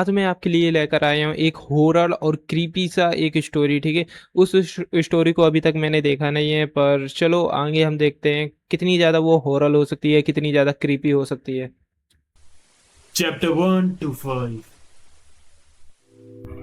आज मैं आपके लिए लेकर आया हूँ एक हॉरर और क्रीपी सा एक स्टोरी। ठीक है, उस स्टोरी को अभी तक मैंने देखा नहीं है, पर चलो आगे हम देखते हैं कितनी ज़्यादा वो हॉरर हो सकती है, कितनी ज़्यादा क्रीपी हो सकती है। Chapter 1 to 5।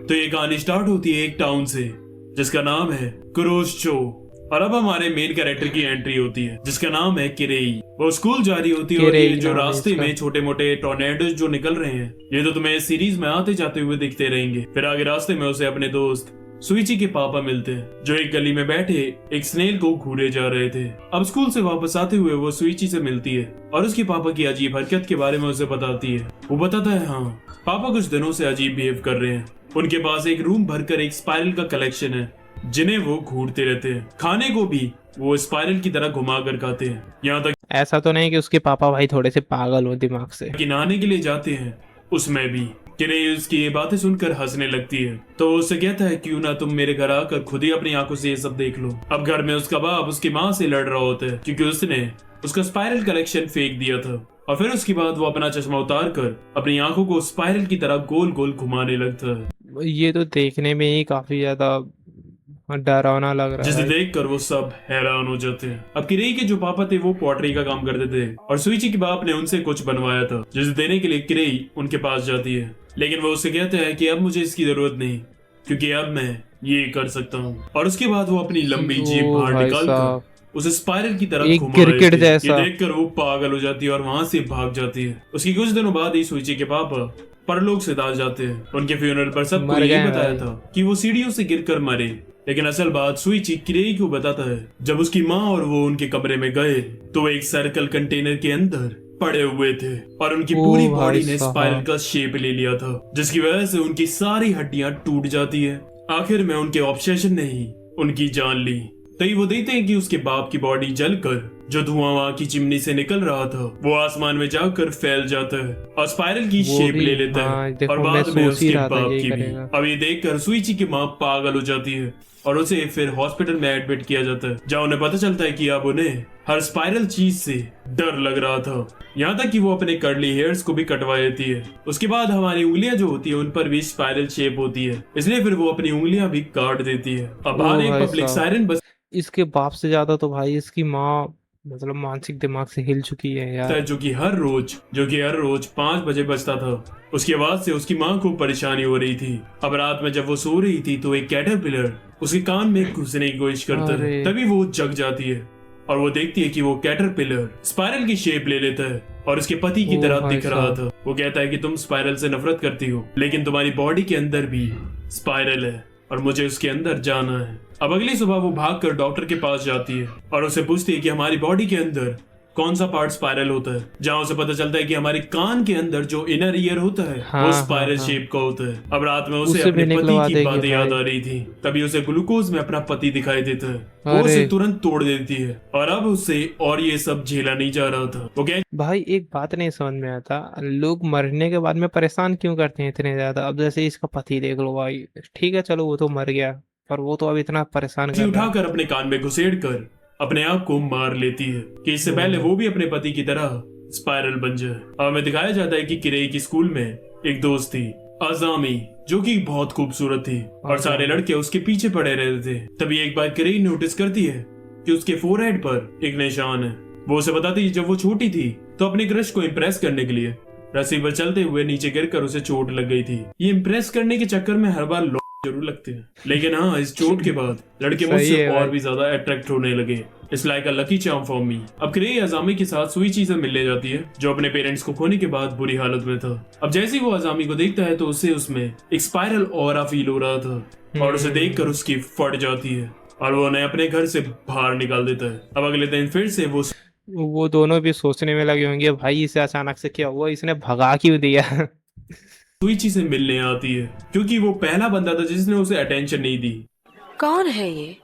तो ये कहानी स्टार्ट होती है एक टाउन से जिसका नाम है कुरोशचो। और अब हमारे मेन कैरेक्टर की एंट्री होती है जिसका नाम है किरेई। वो स्कूल जा रही होती है और ये किरेई जो नाम है रास्ते इसका। में छोटे मोटे टॉर्नेडोज जो निकल रहे हैं, ये तो तुम्हें इस सीरीज में आते जाते हुए दिखते रहेंगे। फिर आगे रास्ते में उसे अपने दोस्त सुइची के पापा मिलते हैं जो एक गली में बैठे एक स्नेल को घूरे जा रहे थे। अब स्कूल से वापस आते हुए वो सुइची से मिलती है और उसके पापा की अजीब हरकत के बारे में उसे बताती है। वो बताता है हाँ, पापा कुछ दिनों से अजीब बिहेव कर रहे हैं। उनके पास एक रूम भरकर एक स्पाइरल का कलेक्शन है जिन्हें वो घूरते रहते हैं। खाने को भी वो स्पाइरल की तरह घुमा कर खाते हैं। यहाँ तक ऐसा तो नहीं कि उसके पापा भाई थोड़े से पागल हो दिमाग से। कि नहाने के लिए जाते हैं उसमें भी। किरेई उसकी ये बातें सुनकर हंसने लगती है तो वो उससे कहता है क्यों ना तुम मेरे घर आकर खुद ही अपनी आंखों से ये सब देख लो। अब घर में उसका बाप उसकी माँ से लड़ रहा होता है क्योंकि उसने उसका स्पाइरल कलेक्शन फेंक दिया था। और फिर उसके बाद वो अपना चश्मा उतार कर अपनी आंखों को स्पाइरल की तरह गोल गोल घुमाने लगता है ये तो देखने में ही काफी ज्यादा डरावना लग रहा है जिसे भाई। देखकर वो सब हैरान हो जाते हैं। अब किरेई के जो पापा थे वो पॉटरी का काम करते थे और सुइची के बाप ने उनसे कुछ बनवाया था जिसे देने के लिए किरेई उनके पास जाती है। लेकिन वो उससे कहते हैं कि अब मुझे इसकी जरूरत नहीं क्योंकि अब मैं ये कर सकता हूँ। और उसके बाद वो अपनी लंबी जीभ ओ बाहर भाई निकाल कर साहब, उसे स्पाइरल की तरह एक घुमा रहे क्रिकेट थे। ये जैसा। देखकर वो पागल हो जाती है और वहां से भाग जाती है। उसकी कुछ दिनों बाद ही सुइची के पापा परलोक से दास जाते हैं। उनके फ्यूनरल पर सबको मर यही गए बताया भाई। था कि वो सीढ़ियों से गिरकर मरे। लेकिन असल बात सुइची किरेई को बताता है जब उसकी माँ और वो उनके कमरे में गए तो वो एक सर्कल कंटेनर के अंदर पड़े हुए थे और उनकी ओ पूरी भाई बॉडी ने स्पाइरल साहब, का शेप ले लिया था जिसकी वजह से उनकी सारी हड्डियां टूट जाती है। आखिर में उनके ऑब्सेशन ने ही उनकी जान ली। तभी वो देखते हैं कि उसके बाप की बॉडी जलकर जो धुआं वहां की चिमनी से निकल रहा था वो आसमान में जाकर फैल जाता है और स्पाइरल की वो शेप भी ले लेता है हाँ और देखो, मैं बाद में सोच ही उसके रहा था बाप यही की भी। करेगा। अब ये देखकर सुइची की माँ पागल हो जाती है और उसे फिर हॉस्पिटल में एडमिट किया जाता है जहाँ उन्हें पता चलता है कि अब उन्हें हर स्पाइरल चीज से डर लग रहा था। यहाँ तक कि वो अपने कर्ली हेयर्स को भी कटवा देती है। उसके बाद हमारी उंगलियां जो होती है उन पर भी स्पाइरल शेप होती है, इसलिए फिर वो अपनी उंगलियां भी काट देती है। अब ओ बाहर एक भाई पब्लिक साहब, सायरन इसके बाप से ज्यादा तो भाई इसकी माँ मतलब मानसिक दिमाग से हिल चुकी है है यार। जो कि हर रोज 5 बजे बजता था। उसकी आवाज से उसकी माँ को परेशानी हो रही थी। अब रात में जब वो सो रही थी तो एक कैटरपिलर उसके कान में घुसने की कोशिश करता है। अरे तभी वो जग जाती है और वो देखती है कि वो कैटरपिलर स्पाइरल की शेप ले लेता है और उसके पति की ओ तरह भाई दिख रहा साहब, था। वो कहता है कि तुम स्पाइरल से नफरत करती हो लेकिन तुम्हारी बॉडी के अंदर भी स्पाइरल है और मुझे उसके अंदर जाना है। अब अगली सुबह वो भागकर डॉक्टर के पास जाती है और उसे पूछती है कि हमारी बॉडी के अंदर कौन सा पार्ट स्पाइरल होता है। जहाँ उसे पता चलता है कि हमारे कान के अंदर जो इनर ईयर होता है वो हाँ हाँ स्पाइरल हाँ, शेप का होता है। अब रात में उसे उसे अपने भी पति निकलवा की देगी बातें याद भाई। आ रही थी। तभी उसे ग्लूकोज में अपना पति दिखाई देता है। वो अरे उसे तुरंत तोड़ देती है और अब उससे और ये सब झेला नहीं जा रहा था। वो कह भाई एक बात नहीं समझ में आता, लोग मरने के बाद में परेशान क्यों करते हैं इतने ज्यादा। अब जैसे इसका पति देख लो भाई, ठीक है चलो वो तो मर गया, पर वो तो अब इतना परेशान कर रहा है। उठाकर अपने कान में घुसेड़ कर अपने आप को मार लेती है कि इससे पहले ओ, वो भी अपने पति की तरह स्पाइरल बन जाए। अब हमें दिखाया जाता है कि किरेई की स्कूल में एक दोस्त थी अजामी जो कि बहुत खूबसूरत थी और सारे आजामी। लड़के उसके पीछे पड़े रहते थे। तभी एक बार किरेई नोटिस करती है कि उसके फोरहेड पर एक निशान है। वो उसे बताती है जब वो छोटी थी तो अपने क्रश को इम्प्रेस करने के लिए रस्सी पर चलते हुए नीचे गिरकर उसे चोट लग गई थी। ये इम्प्रेस करने के चक्कर में हर बार जरूर लगते हैं लेकिन हाँ, इस चोट के बाद लड़के सही मुझसे है और भाई। भी ज्यादा अट्रैक्ट होने लगे। It's like a lucky charm for me. अब किरेई अजामी के साथ सुइची से मिलने जाती है जो अपने पेरेंट्स को खोने के बाद बुरी हालत में था। अब जैसे ही वो अजामी को देखता है तो उसे उसमें एक स्पाइरल ऑरा फील हो रहा था और उसे देखकर उसकी फट जाती है और वो उन्हें अपने घर से बाहर निकाल देता है। अब अगले दिन फिर से वो दोनों भी सोचने में लगे होंगे भाई इसे अचानक से क्या हुआ, इसने भगा क्यों दिया। सुइची से मिलने आती है क्योंकि वो पहला बंदा था जिसने उसे अटेंशन नहीं दी। कौन है ये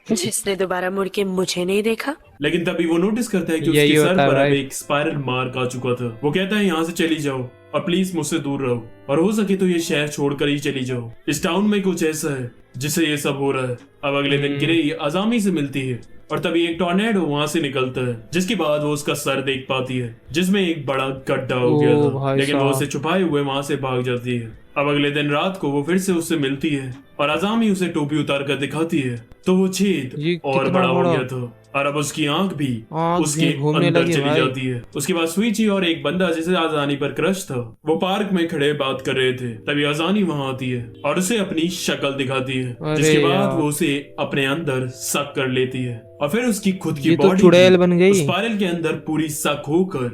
जिसने दोबारा मुड़ के मुझे नहीं देखा? लेकिन तभी वो नोटिस करता है कि यही उसके सर होता है पर अब भाई। एक स्पाइरल मार्क आ चुका था। वो कहता है यहाँ से चली जाओ और प्लीज मुझसे दूर रहो और हो सके तो ये शहर छोड़कर ही चली जाओ। इस टाउन में कुछ ऐसा है जिससे ये सब हो रहा है। अब अगले दिन किरेई अजामी से मिलती है और तभी एक टॉर्नेडो वहां से निकलता है, जिसके बाद वो उसका सर देख पाती है जिसमें एक बड़ा गड्ढा हो गया ओ था, भाई लेकिन वो उसे साहब। छुपाए हुए वहां से भाग जाती है। अब अगले दिन रात को वो फिर से उससे मिलती है और अजामी उसे टोपी उतार कर दिखाती है, तो वो छेद ये और कितना बड़ा हो बड़ा। गया था और अब उसकी आंख भी आँख उसके भी घूमने अंदर लगी चली भाई। जाती है। उसके बाद सुइची और एक बंदा जिसे आजानी पर क्रश था, वो पार्क में खड़े बात कर रहे थे। तभी आजानी वहां आती है और उसे अपनी शक्ल दिखाती है, अरे जिसके बाद यार, वो उसे अपने अंदर सक कर लेती है और फिर उसकी खुद की ये तो बॉडी चुड़ैल भी बन उस गई। पायल के अंदर पूरी सक होकर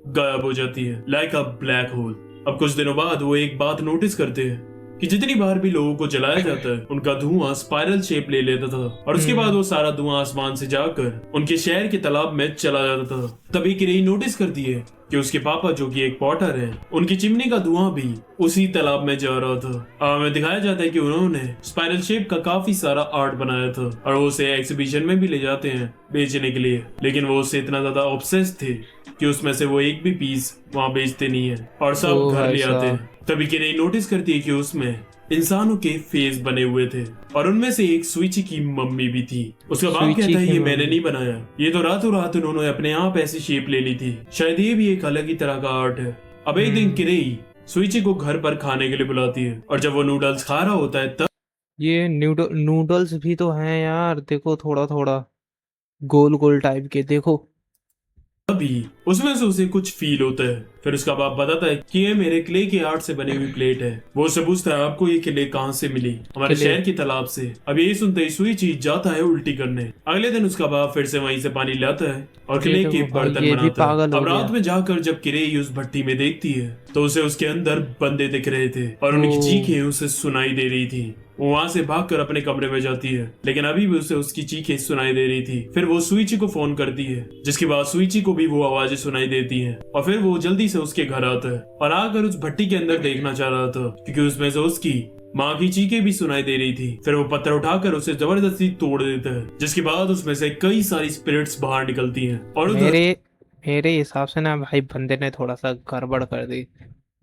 गायब हो जाती है, लाइक अ ब्लैक होल। अब कुछ दिनों बाद वो एक बात नोटिस करते हैं कि जितनी बार भी लोगों को जलाया जाता है, उनका धुआं स्पाइरल शेप ले लेता था और उसके बाद वो सारा धुआं आसमान से जाकर उनके शहर के तालाब में चला जाता था। तभी किरेई नोटिस करती है कि उसके पापा, जो कि एक पॉटर है, उनकी चिमनी का धुआं भी उसी तालाब में जा रहा था। हमें दिखाया जाता है कि उन्होंने स्पाइरल शेप का काफी सारा आर्ट बनाया था और वो उसे एग्जीबिशन में भी ले जाते हैं बेचने के लिए, लेकिन वो उससे इतना ज्यादा ऑब्सेस्ड थे कि उसमें से वो एक भी पीस वहाँ बेचते नहीं है और सब ओ घर भाई ले आते साहब। हैं। तभी किरेई नोटिस करती है कि उसमें इंसानों के फेस बने हुए थे और उनमें से एक सुइची की मम्मी भी थी। उसका बाप सुइची कहता है की ये मैंने मम्मी। नहीं बनाया, ये तो रातों रात उन्होंने अपने आप ऐसी शेप ले ली थी, शायद ये भी एक अलग ही तरह का आर्ट है। अब एक दिन किरेई सुइची को घर पर खाने के लिए बुलाती है और जब वो नूडल्स खा रहा होता है तब ये नूडल्स भी तो हैं यार, देखो थोड़ा थोड़ा गोल गोल टाइप के, देखो। तभी उसमें से उसे कुछ फील होता है। फिर उसका बाप बताता है कि ये मेरे क्ले के आर्ट से बनी हुई प्लेट है। वो उससे पूछता है आपको ये क्ले कहाँ से मिली? हमारे क्ले। शहर की तालाब से। अब यही सुनते ही सुइची जाता है उल्टी करने। अगले दिन उसका बाप फिर से वहीं से पानी लाता है और ये क्ले के देखो भाई, बर्तन ये भी बनाता है। पागल हो अब रात गया। में जाकर जब किरेई उस भट्टी में देखती है तो उसे उसके अंदर बंदे दिख रहे थे और उनकी ओ। चीखें उसे सुनाई दे रही थी। वो वहां से भागकर अपने कमरे में जाती है, लेकिन अभी भी उसे उसकी चीखें सुनाई दे रही थी। फिर वो सुइची को फोन करती है, जिसके बाद सुइची को भी वो आवाजें सुनाई देती हैं और फिर वो जल्दी से उसके घर आता है और आकर उस भट्टी के अंदर देखना चाह रहा था, क्योंकि उसमें से उसकी माँ की चीखें भी सुनाई दे रही थी। फिर वो पत्थर उठाकर उसे जबरदस्ती तोड़ देता है, जिसके बाद उसमें से कई सारी स्पिरिट्स बाहर निकलती हैं और उधर मेरे मेरे हिसाब से ना भाई, बंदे ने थोड़ा सा गड़बड़ कर दी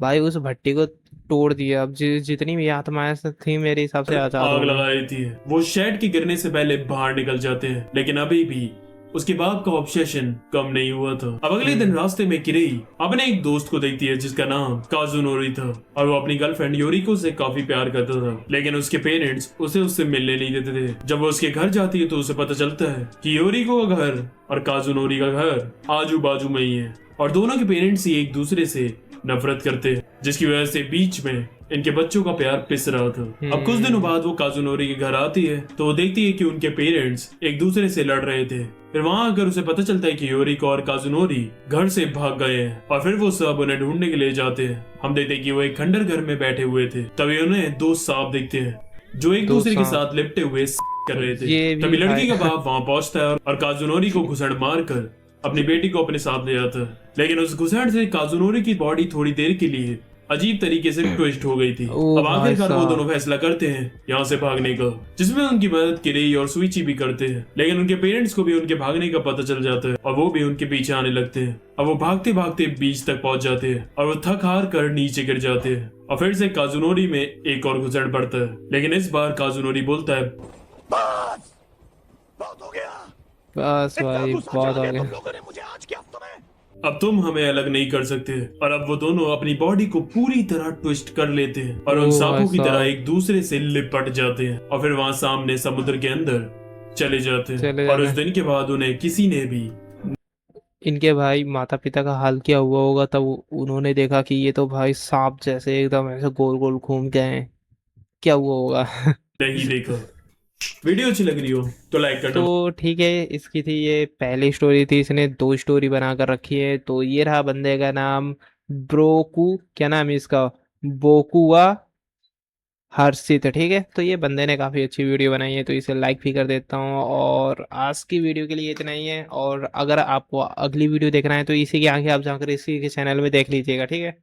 भाई, उस भट्टी को तोड़ दिया। अब जितनी भी आत्माएं थी मेरे हिसाब से आजाद आग हो गई। लगा देती है। वो शेड के गिरने से पहले बाहर निकल जाते हैं, लेकिन अभी भी उसके बाप का ऑब्सेशन कम नहीं हुआ था। अब अगले दिन रास्ते में किरेई अपने एक दोस्त को देखती है जिसका नाम काजुनोरी था और वो अपनी गर्लफ्रेंड योरिको से काफी प्यार करता था, लेकिन उसके पेरेंट्स उसे उससे मिलने नहीं देते थे। जब वो उसके घर जाती है तो उसे पता चलता है कि योरिको का घर और काजुनोरी का घर आजू बाजू में ही है और दोनों के पेरेंट्स ही एक दूसरे से नफरत करते हैं, जिसकी वजह से बीच में इनके बच्चों का प्यार पिस रहा था। अब कुछ दिनों बाद वो काजुनोरी के घर आती है तो वो देखती है कि उनके पेरेंट्स एक दूसरे से लड़ रहे थे। फिर वहां आकर उसे पता चलता है कि योरिको और काजुनोरी घर से भाग गए हैं और फिर वो सब उन्हें ढूंढने के लिए जाते हैं। हम देखते हैं कि वो एक खंडर घर में बैठे हुए थे, तभी उन्हें दो सांप दिखते हैं जो एक दो दूसरे के सांप। साथ लिपटे हुए कर रहे थे। ये भी तभी लड़की का भाई। बाप वहां पहुंचता है और काजुनोरी को घुसड़ मारकर अपनी बेटी को अपने साथ ले जाता है, लेकिन उस घुसड़ से काजुनोरी की बॉडी थोड़ी देर के लिए अजीब तरीके से ट्विस्ट हो गई थी। ओ अब भाई आखिरकार वो साहब। दोनों फैसला करते हैं यहाँ से भागने का, जिसमें उनकी मदद किरेई और सुइची भी करते हैं, लेकिन उनके पेरेंट्स को भी उनके भागने का पता चल जाता है और वो भी उनके पीछे आने लगते हैं। अब वो भागते भागते बीच तक पहुंच जाते हैं और वो थक हार कर नीचे गिर जाते हैं और फिर से काजुनोरी में एक और घुसड़ पड़ता है, लेकिन इस बार काजुनोरी बोलता है बस बहुत हो गया। बस इतना भाई, गुस्सा बहुत चढ़ा आ दिया गया। तुम लोगों ने मुझे आज के हफ्तों में। अब तुम हमें अलग नहीं कर सकते। और अब वो दोनों अपनी बॉडी को पूरी तरह ट्विस्ट कर लेते हैं और उन ओह सांपों की भाई तरह साहब। एक दूसरे से लिपट जाते हैं और फिर वहां सामने समुद्र के अंदर चले जाते हैं। चले और उस जाते हैं। दिन के बाद उन्हें किसी ने भी इनके भाई माता पिता का हाल क्या हुआ होगा, तब उन्होंने देखा कि ये तो भाई सांप जैसे एकदम ऐसे गोल गोल घूम गए हैं, क्या हुआ होगा। नहीं देखा। वीडियो अच्छी लग रही हो तो लाइक करना। तो ठीक है, इसकी थी ये पहली स्टोरी थी, इसने 2 स्टोरी बनाकर रखी है। तो ये रहा बंदे का नाम ब्रोकू, क्या नाम है इसका, बोकुआ हर्षित। ठीक है, तो ये बंदे ने काफ़ी अच्छी वीडियो बनाई है, तो इसे लाइक भी कर देता हूँ। और आज की वीडियो के लिए इतना ही है, और अगर आपको अगली वीडियो देखना है तो इसी के आगे आप जाकर इसी के चैनल में देख लीजिएगा। ठीक है।